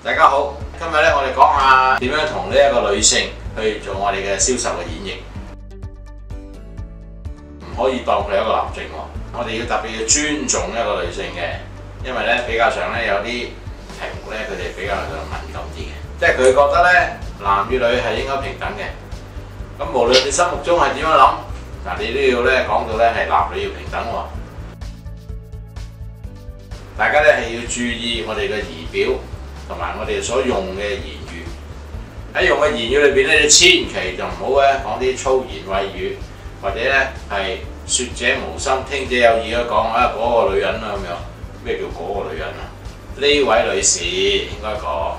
大家好，今日咧我哋講下點樣同呢一個女性去做我哋嘅銷售嘅演繹，唔可以當佢係一個男性喎。我哋要特別要尊重一個女性嘅，因為咧比較上咧有啲題目咧佢哋比較上敏感啲嘅，即係佢覺得咧男與女係應該平等嘅。咁無論你心目中係點樣諗，嗱你都要咧講到咧係男女要平等喎。大家咧係要注意我哋嘅儀表。同埋我哋所用嘅言語，喺用嘅言語裏邊咧，你千祈就唔好咧講啲粗言穢語，或者咧係説者無心，聽者有意咁講啊嗰個女人啊咁樣。咩叫嗰個女人啊？呢位女士應該講。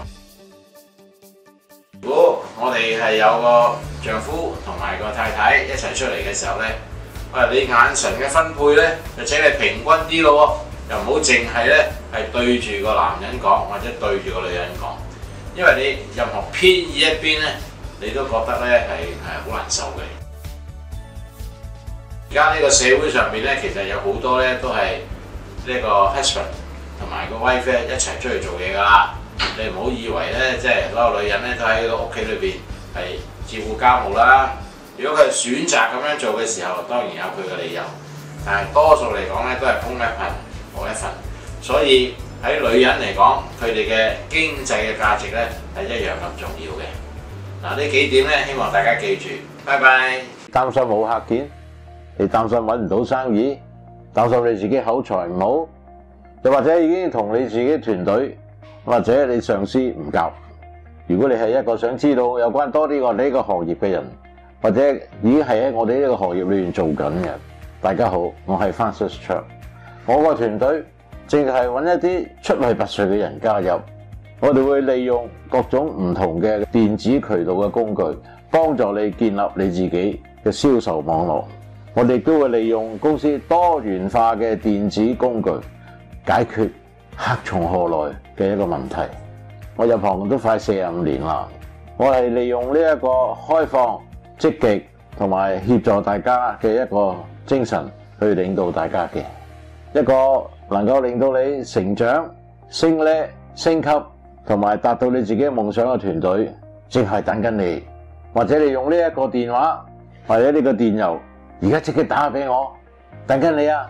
如果我哋係有個丈夫同埋個太太一齊出嚟嘅時候咧，你眼神嘅分配咧就請你平均啲咯喎。又唔好淨係咧係對住個男人講，或者對住個女人講，因為你任何偏倚一邊咧，你都覺得咧係好難受嘅。而家呢個社會上邊咧，其實有好多咧都係呢個 husband 同埋個 wife 一齊出去做嘢㗎啦。你唔好以為咧，即係所有女人咧都喺個屋企裏邊係照顧家務啦。如果佢係選擇咁樣做嘅時候，當然有佢嘅理由，但係多數嚟講咧都係公一份。一份，所以喺女人嚟講，佢哋嘅經濟嘅價值咧係一樣咁重要嘅。嗱，呢幾點咧，希望大家記住。拜拜。擔心冇客見，你擔心揾唔到生意，擔心你自己口才唔好，又或者已經同你自己團隊或者你上司唔夾。如果你係一個想知道有關多啲我哋呢個行業嘅人，或者已經係喺我哋呢個行業裏面做緊嘅，大家好，我係 Francis Church。我個團隊正係揾一啲出類拔萃嘅人加入，我哋會利用各種唔同嘅電子渠道嘅工具，幫助你建立你自己嘅銷售網絡。我哋都會利用公司多元化嘅電子工具，解決客從何來嘅一個問題。我入行都快45年啦，我係利用呢一個開放、積極同埋協助大家嘅一個精神去領導大家嘅。一個能夠令到你成長、升呢、升級同埋達到你自己夢想嘅團隊，正係等緊你。或者你用呢一個電話或者呢個電郵，而家即刻打俾我，等緊你啊！